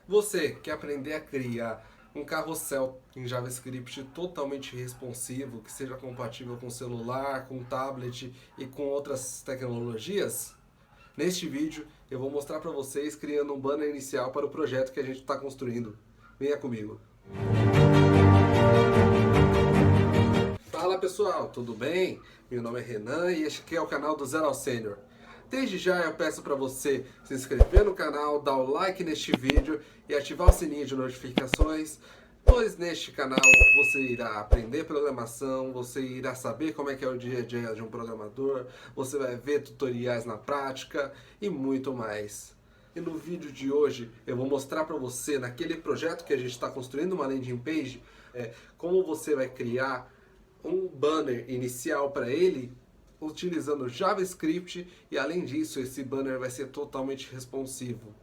Você quer aprender a criar um carrossel em JavaScript totalmente responsivo, que seja compatível com celular, com tablet e com outras tecnologias? Neste vídeo eu vou mostrar para vocês criando um banner inicial para o projeto que a gente está construindo. Venha comigo. Fala pessoal, tudo bem? Meu nome é Renan e este aqui é o canal do Zero ao Sênior. Desde já eu peço para você se inscrever no canal, dar o like neste vídeo e ativar o sininho de notificações, pois neste canal você irá aprender programação, você irá saber como é que é o dia a dia de um programador, você vai ver tutoriais na prática e muito mais. E no vídeo de hoje eu vou mostrar para você, naquele projeto que a gente está construindo uma landing page, como você vai criar um banner inicial para ele utilizando JavaScript e além disso esse banner vai ser totalmente responsivo.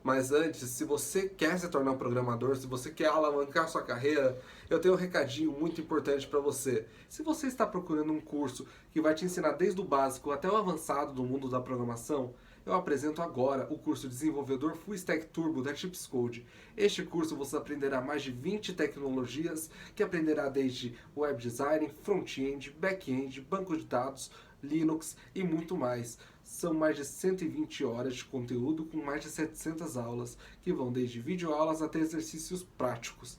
Mas antes, se você quer se tornar um programador, se você quer alavancar sua carreira, eu tenho um recadinho muito importante para você. Se você está procurando um curso que vai te ensinar desde o básico até o avançado do mundo da programação, eu apresento agora o curso Desenvolvedor Full Stack Turbo da Chips Code. Este curso você aprenderá mais de 20 tecnologias, que aprenderá desde web design, front-end, back-end, banco de dados, Linux e muito mais. São mais de 120 horas de conteúdo com mais de 700 aulas, que vão desde videoaulas até exercícios práticos.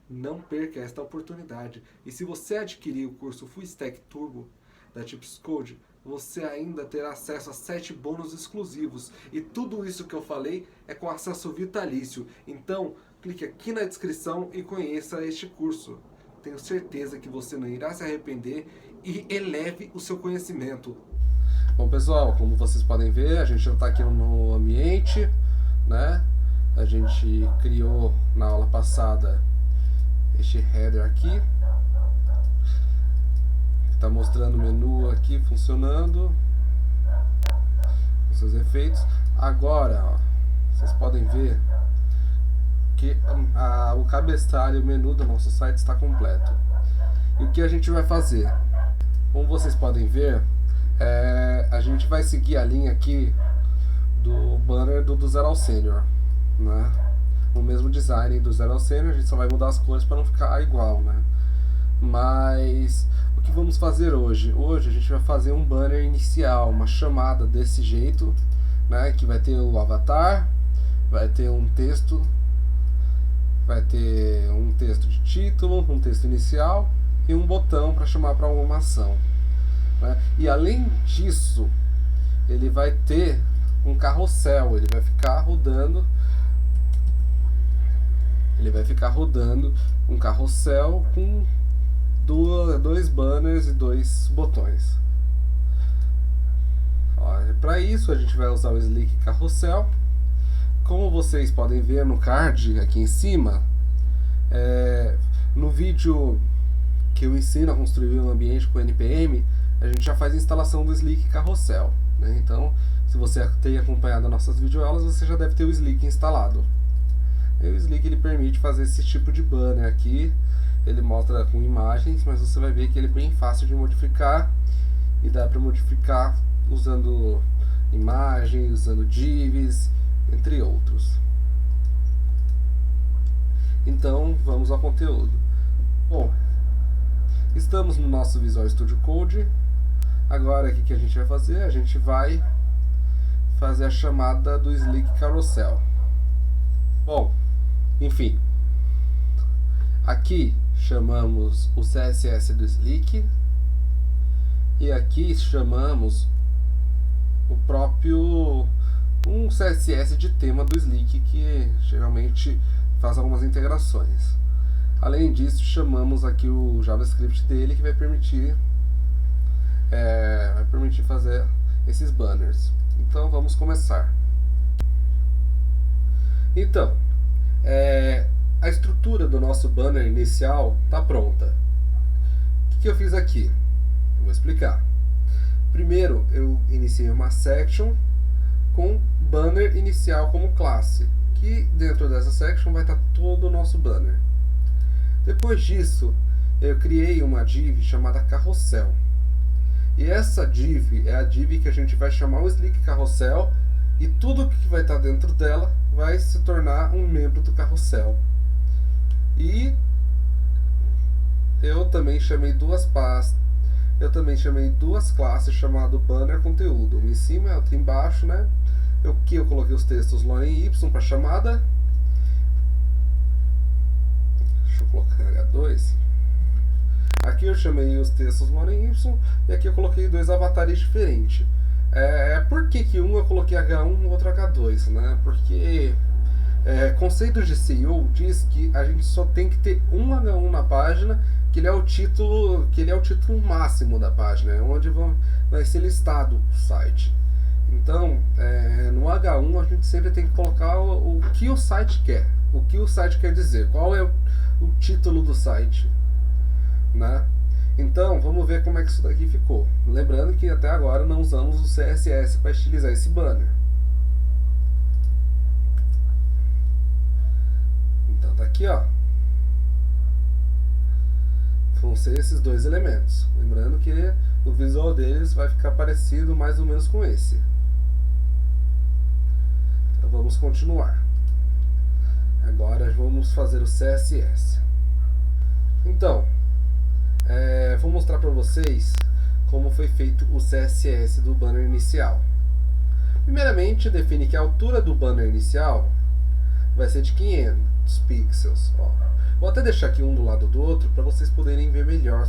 Não perca esta oportunidade. E se você adquirir o curso Full Stack Turbo da Chips Code, você ainda terá acesso a 7 bônus exclusivos. E tudo isso que eu falei é com acesso vitalício. Então, clique aqui na descrição e conheça este curso. Tenho certeza que você não irá se arrepender e eleve o seu conhecimento. Bom pessoal, como vocês podem ver, a gente já está aqui no ambiente, né? A gente criou na aula passada este header aqui. Está mostrando o menu aqui funcionando, os seus efeitos. Agora, ó, vocês podem ver que o cabeçalho e o menu do nosso site está completo. E o que a gente vai fazer? Como vocês podem ver, a gente vai seguir a linha aqui do banner do Zero ao Sênior, né? O mesmo design do Zero ao Sênior, a gente só vai mudar as cores para não ficar igual, né? Mas o que vamos fazer hoje? Hoje a gente vai fazer um banner inicial, uma chamada desse jeito, né? Que vai ter o avatar, vai ter um texto, de título, um texto inicial e um botão para chamar para alguma ação, né? E além disso, ele vai ter um carrossel, ele vai ficar rodando um carrossel com dois banners e dois botões. Para isso a gente vai usar o Slick Carrossel. Como vocês podem ver no card aqui em cima, no vídeo que eu ensino a construir um ambiente com NPM, a gente já faz a instalação do Slick Carrossel, né? Então, se você tem acompanhado as nossas videoaulas, você já deve ter o Slick instalado. E o Slick ele permite fazer esse tipo de banner aqui. Ele mostra com imagens, mas você vai ver que ele é bem fácil de modificar e dá para modificar usando imagens, usando divs, entre outros. Então vamos ao conteúdo. Bom, estamos no nosso Visual Studio Code. Agora o que a gente vai fazer? A gente vai fazer a chamada do Slick Carousel. Bom, enfim, aqui chamamos o CSS do Slick e aqui chamamos o próprio um CSS de tema do Slick, que geralmente faz algumas integrações. Além disso, chamamos aqui o JavaScript dele, que vai permitir fazer esses banners. Então vamos começar. Então, a estrutura do nosso banner inicial está pronta. O que eu fiz aqui? Eu vou explicar. Primeiro, eu iniciei uma section com banner inicial como classe, que dentro dessa section vai estar todo o nosso banner. Depois disso, eu criei uma div chamada Carrossel. E essa div é a div que a gente vai chamar o Slick Carrossel E tudo que vai estar dentro dela vai se tornar um membro do carrossel. E eu também chamei duas classes chamado banner conteúdo, uma em cima e outra embaixo, né? Aqui eu coloquei os textos Loren Y para chamada. Deixa eu colocar H2. Aqui eu chamei os textos Loren Y e aqui eu coloquei dois avatares diferentes. Por que um eu coloquei H1 e o outro H2, né? Porque conceitos de SEO diz que a gente só tem que ter um H1 na página, que ele é o título máximo da página, onde vai ser listado o site. Então, no H1 a gente sempre tem que colocar o que o site quer, o que o site quer dizer, qual é o título do site, né? Então, vamos ver como é que isso daqui ficou. Lembrando que até agora não usamos o CSS para estilizar esse banner. Então tá aqui, ó. Vão ser esses dois elementos. Lembrando que o visual deles vai ficar parecido mais ou menos com esse. Então vamos continuar. Agora vamos fazer o CSS. Então, vou mostrar para vocês como foi feito o CSS do banner inicial. Primeiramente, define que a altura do banner inicial vai ser de 500 pixels. Ó. Vou até deixar aqui um do lado do outro para vocês poderem ver melhor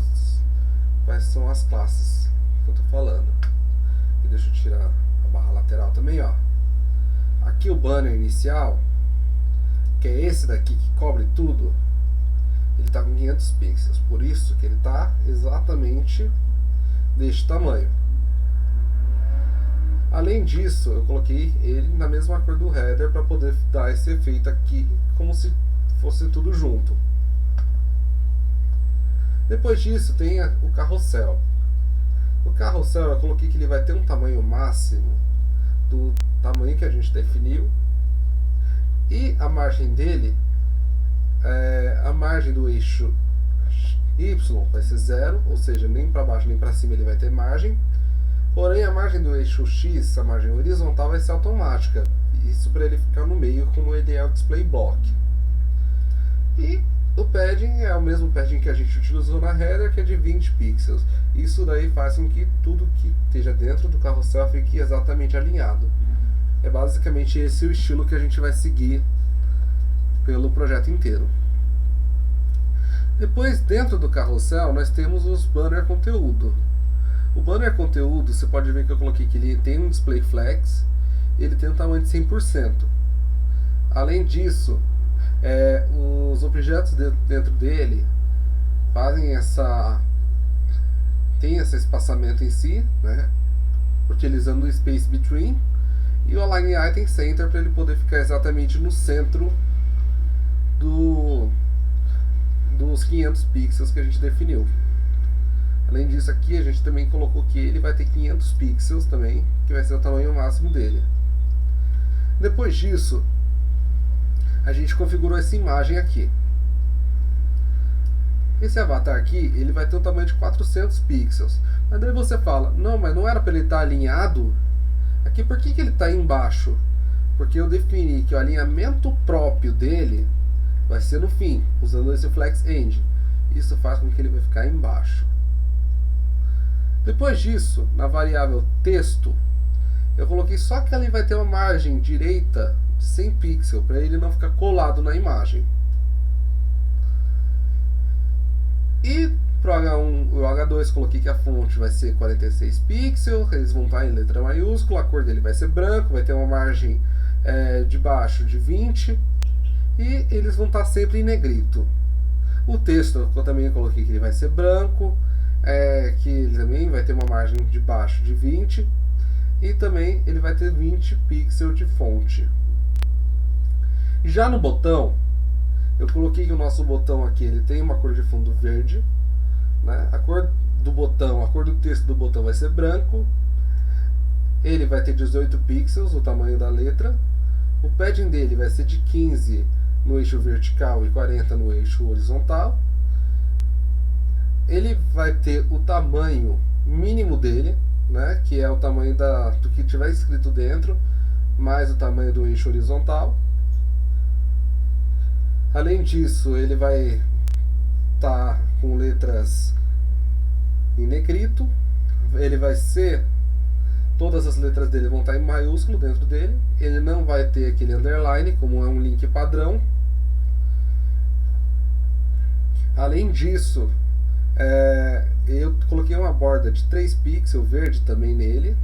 quais são as classes que eu estou falando. E deixa eu tirar a barra lateral também, ó. Aqui o banner inicial, que é esse daqui que cobre tudo, ele está com 500 pixels, por isso que ele está exatamente deste tamanho. Além disso, eu coloquei ele na mesma cor do header para poder dar esse efeito aqui, como se fosse tudo junto. Depois disso tem o carrossel. O carrossel eu coloquei que ele vai ter um tamanho máximo do tamanho que a gente definiu, e a margem dele, a margem do eixo Y vai ser 0, ou seja, nem para baixo nem para cima ele vai ter margem. Porém, a margem do eixo X, a margem horizontal, vai ser automática. Isso para ele ficar no meio, como ele é o display block. E o padding é o mesmo padding que a gente utilizou na header, que é de 20 pixels. Isso daí faz com que tudo que esteja dentro do carrossel fique exatamente alinhado. É basicamente esse o estilo que a gente vai seguir pelo projeto inteiro. Depois, dentro do carrossel, nós temos os banner conteúdo. O banner conteúdo, você pode ver que eu coloquei que ele tem um display flex, ele tem um tamanho de 100%. Além disso, os objetos dentro dele tem esse espaçamento em si, né, utilizando o space between, e o align item center para ele poder ficar exatamente no centro dos 500 pixels que a gente definiu. Além disso, aqui a gente também colocou que ele vai ter 500 pixels também, que vai ser o tamanho máximo dele. Depois disso, a gente configurou essa imagem aqui. Esse avatar aqui, ele vai ter um tamanho de 400 pixels. Mas daí você fala, não, mas não era para ele estar alinhado? Aqui, por que ele está embaixo? Porque eu defini que o alinhamento próprio dele vai ser no fim, usando esse flex end. Isso faz com que ele vai ficar embaixo. Depois disso, na variável texto, eu coloquei só que ele vai ter uma margem direita de 100 pixels, para ele não ficar colado na imagem. E para o H1 e o H2 coloquei que a fonte vai ser 46 pixels, eles vão estar em letra maiúscula, a cor dele vai ser branco, vai ter uma margem de baixo de 20 e eles vão estar sempre em negrito. O texto eu também coloquei que ele vai ser branco, que ele também vai ter uma margem de baixo de 20 e também ele vai ter 20 pixels de fonte. Já no botão, eu coloquei que o nosso botão aqui ele tem uma cor de fundo verde, né? A cor do botão, a cor do texto do botão vai ser branco, ele vai ter 18 pixels, o tamanho da letra, o padding dele vai ser de 15 no eixo vertical e 40 no eixo horizontal. Ele vai ter o tamanho mínimo dele, né, que é o tamanho do que tiver escrito dentro. mais o tamanho do eixo horizontal. Além disso, ele vai estar com letras em negrito. Ele vai ser, todas as letras dele vão estar em maiúsculo dentro dele. Ele não vai ter aquele underline, como é um link padrão. Além disso, eu coloquei uma borda de 3 pixels verde também nele.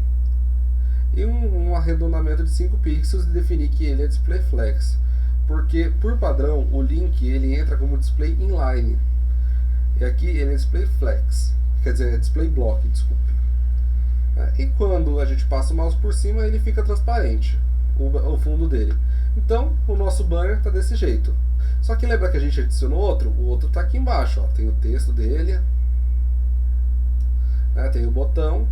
E um arredondamento de 5 pixels e defini que ele é display flex. Porque, por padrão, o link ele entra como display inline. E aqui ele é display flex. Quer dizer, é display block, desculpe. E quando a gente passa o mouse por cima, ele fica transparente, o fundo dele. Então, o nosso banner está desse jeito. Só que lembra que a gente adicionou outro? O outro está aqui embaixo. Ó. Tem o texto dele. Tem o botão.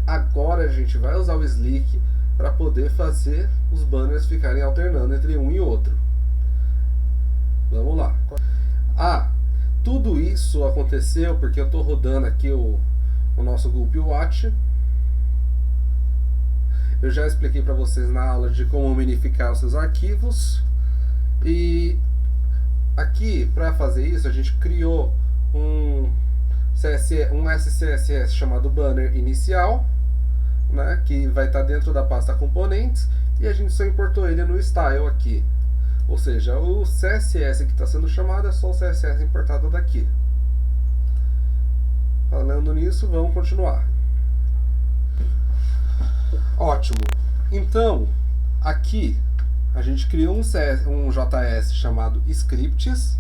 Agora a gente vai usar o Slick para poder fazer os banners ficarem alternando entre um e outro. Vamos lá. Tudo isso aconteceu porque eu estou rodando aqui o nosso Gulp Watch. Eu já expliquei para vocês na aula de como minificar os seus arquivos. E aqui, para fazer isso, a gente criou um SCSS chamado Banner Inicial, né, que vai estar dentro da pasta Componentes, e a gente só importou ele no Style aqui. Ou seja, o CSS que está sendo chamado é só o CSS importado daqui. Falando nisso, vamos continuar. Ótimo. Então, aqui a gente criou um JS chamado Scripts.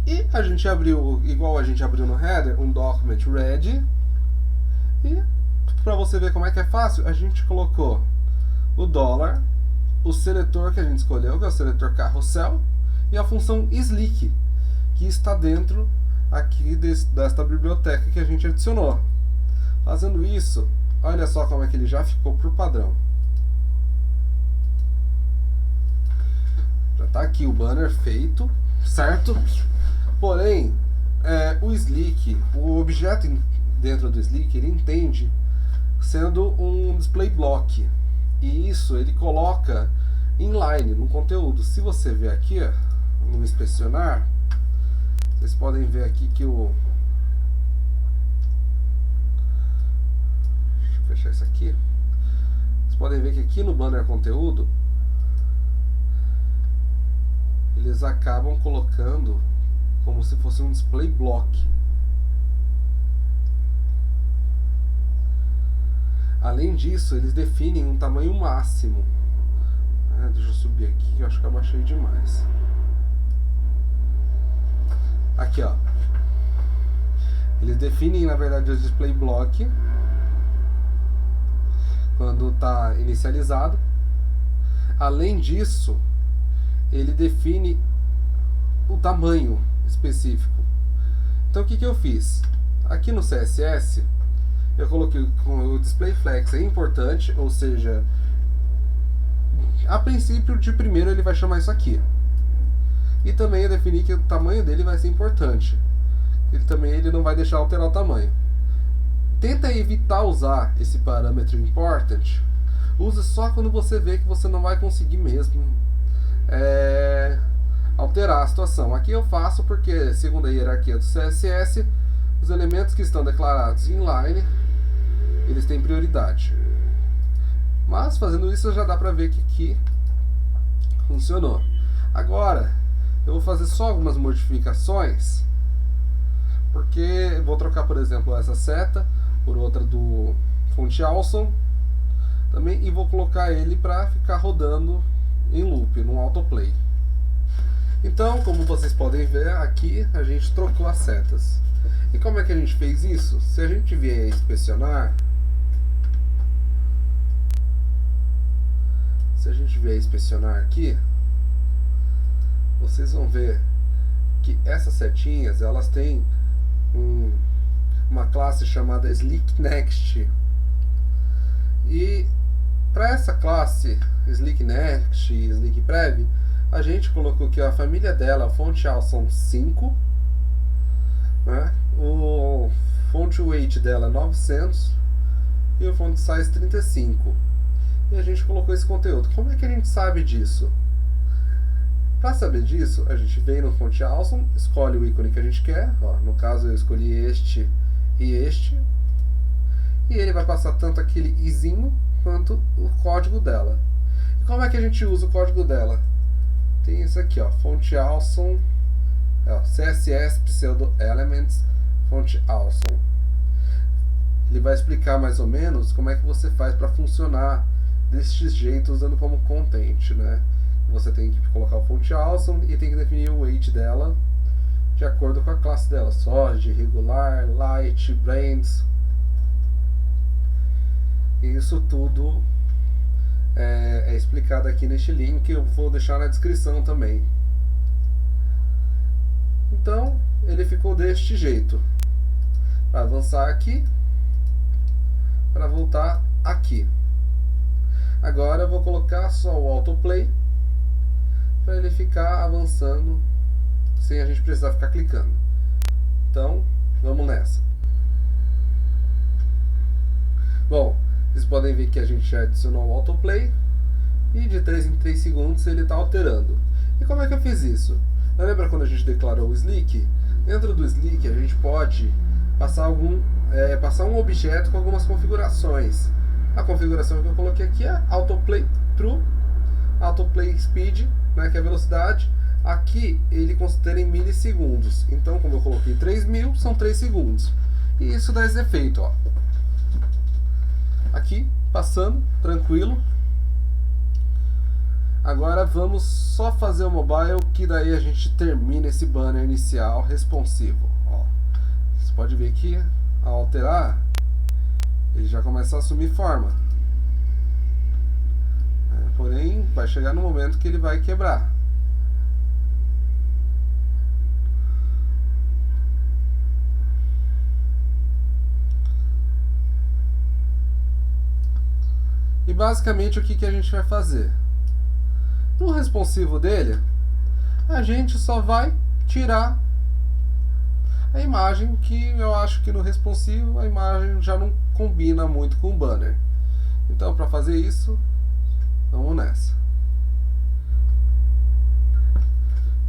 E a gente abriu, igual a gente abriu no header, um document ready. E para você ver como é que é fácil, a gente colocou o dólar, o seletor que a gente escolheu, que é o seletor carrossel, e a função Slick, que está dentro aqui desta biblioteca que a gente adicionou. Fazendo isso, olha só como é que ele já ficou por padrão. Já está aqui o banner feito, certo? Porém, o Slick, o objeto dentro do Slick, ele entende sendo um display block. E isso ele coloca inline no conteúdo. Se você ver aqui, ó, no inspecionar, vocês podem ver aqui que o... Deixa eu fechar isso aqui. Vocês podem ver que aqui no banner conteúdo, eles acabam colocando como se fosse um display block. Além disso, eles definem um tamanho máximo. Deixa eu subir aqui, que eu acho que eu abaixei demais. Aqui, ó. Eles definem, na verdade, o display block quando está inicializado. Além disso, ele define o tamanho específico. Então, o que eu fiz? Aqui no CSS, eu coloquei com o display flex, é importante, ou seja, a princípio, de primeiro ele vai chamar isso aqui. E também eu defini que o tamanho dele vai ser importante. Ele não vai deixar alterar o tamanho. Tenta evitar usar esse parâmetro important. Use só quando você vê que você não vai conseguir mesmo alterar a situação. Aqui eu faço porque, segundo a hierarquia do CSS, os elementos que estão declarados inline, eles têm prioridade. Mas fazendo isso já dá pra ver que aqui funcionou. Agora eu vou fazer só algumas modificações, porque vou trocar, por exemplo, essa seta por outra do Font Awesome também, e vou colocar ele para ficar rodando em loop, no autoplay. Então, como vocês podem ver, aqui a gente trocou as setas. E como é que a gente fez isso? Se a gente vier inspecionar, aqui, vocês vão ver que essas setinhas, elas têm uma classe chamada Slick Next. E para essa classe Slick Next e Slick Prev, a gente colocou aqui a família dela, Font Awesome 5, né? O font weight dela 900 e o font size 35. e a gente colocou esse conteúdo. Como é que a gente sabe disso? Para saber disso, a gente vem no Fonte Awesome, escolhe o ícone que a gente quer. Ó, no caso eu escolhi este e este. E ele vai passar tanto aquele izinho quanto o código dela. E como é que a gente usa o código dela? Tem isso aqui, ó, Fonte Awesome, CSS Pseudo Elements Fonte Awesome. Ele vai explicar mais ou menos como é que você faz para funcionar desse jeito usando como content, né? Você tem que colocar o Fonte Awesome e tem que definir o weight dela de acordo com a classe dela, solid, regular, light, brands. Isso tudo é explicado aqui neste link, eu vou deixar na descrição também. Então, ele ficou deste jeito. Para avançar aqui, para voltar aqui. Agora eu vou colocar só o autoplay, para ele ficar avançando, sem a gente precisar ficar clicando. Então, vamos nessa. Bom, vocês podem ver que a gente já adicionou o autoplay e de 3 em 3 segundos ele está alterando. E como é que eu fiz isso? Lembra quando a gente declarou o Slick? Dentro do Slick a gente pode passar um objeto com algumas configurações. A configuração que eu coloquei aqui é autoplay true, autoplay speed, né, que é a velocidade. Aqui ele considera em milissegundos. Então, como eu coloquei 3000, são 3 segundos. E isso dá esse efeito, ó. Aqui, passando, tranquilo. Agora vamos só fazer o mobile, que daí a gente termina esse banner inicial responsivo. Ó, você pode ver que ao alterar, ele já começa a assumir forma. Porém, vai chegar no momento que ele vai quebrar. E basicamente o que a gente vai fazer? No responsivo dele, a gente só vai tirar a imagem, que eu acho que no responsivo a imagem já não combina muito com o banner. Então, para fazer isso, vamos nessa.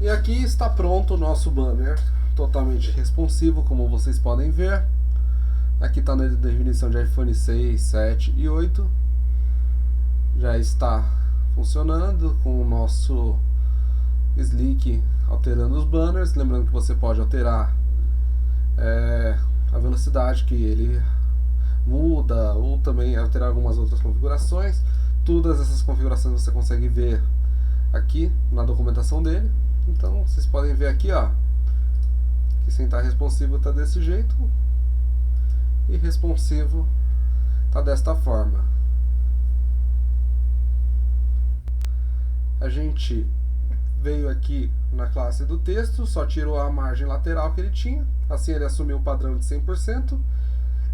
E aqui está pronto o nosso banner, totalmente responsivo, como vocês podem ver. Aqui está na definição de iPhone 6, 7 e 8. Já está funcionando com o nosso Slick alterando os banners. Lembrando que você pode alterar a velocidade que ele muda, ou também alterar algumas outras configurações. Todas essas configurações você consegue ver aqui na documentação dele. Então vocês podem ver aqui, ó, que sem estar responsivo está desse jeito e responsivo está desta forma. A gente veio aqui na classe do texto, só tirou a margem lateral que ele tinha, assim ele assumiu o padrão de 100%.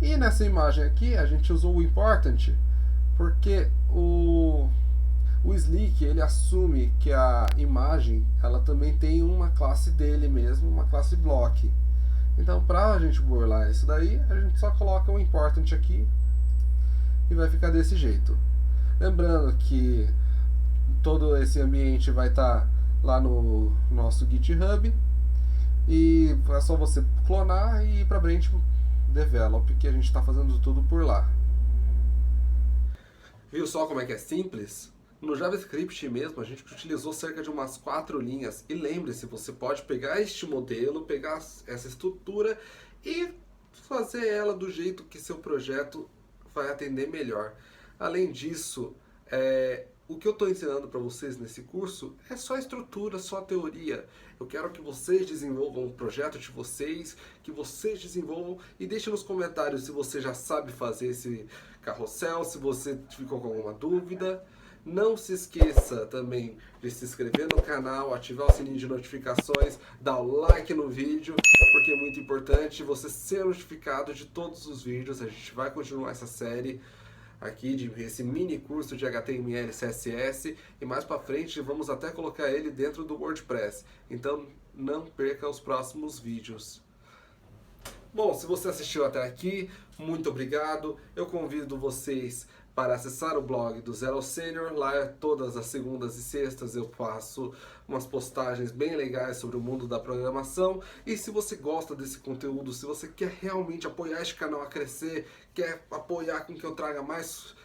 E nessa imagem aqui a gente usou o important, porque o Slick ele assume que a imagem ela também tem uma classe dele mesmo, uma classe block. Então, para a gente burlar isso daí, a gente só coloca o important aqui e vai ficar desse jeito. Lembrando que todo esse ambiente vai estar lá no nosso GitHub e é só você clonar e ir para Brent Develop, que a gente está fazendo tudo por lá. Viu só como é que é simples? No JavaScript mesmo, a gente utilizou cerca de umas 4 linhas. E lembre-se, você pode pegar este modelo, pegar essa estrutura e fazer ela do jeito que seu projeto vai atender melhor. Além disso, o que eu estou ensinando para vocês nesse curso é só estrutura, só teoria. Eu quero que vocês desenvolvam o projeto de vocês, que vocês desenvolvam e deixem nos comentários se você já sabe fazer esse carrossel, se você ficou com alguma dúvida. Não se esqueça também de se inscrever no canal, ativar o sininho de notificações, dar o like no vídeo, porque é muito importante você ser notificado de todos os vídeos. A gente vai continuar essa série aqui, esse mini curso de HTML e CSS, e mais para frente vamos até colocar ele dentro do WordPress. Então não perca os próximos vídeos. Bom, se você assistiu até aqui, muito obrigado. Eu convido vocês para acessar o blog do Zero ao Sênior. Lá todas as segundas e sextas eu faço umas postagens bem legais sobre o mundo da programação. E se você gosta desse conteúdo, se você quer realmente apoiar este canal a crescer, quer apoiar com que eu traga mais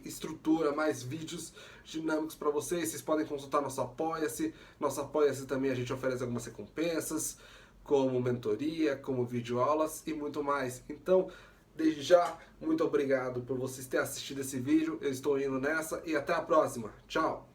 estrutura, mais vídeos dinâmicos para vocês podem consultar nosso Apoia-se. Nosso Apoia-se também a gente oferece algumas recompensas, como mentoria, como videoaulas e muito mais. Então, desde já, muito obrigado por vocês terem assistido esse vídeo. Eu estou indo nessa e até a próxima. Tchau!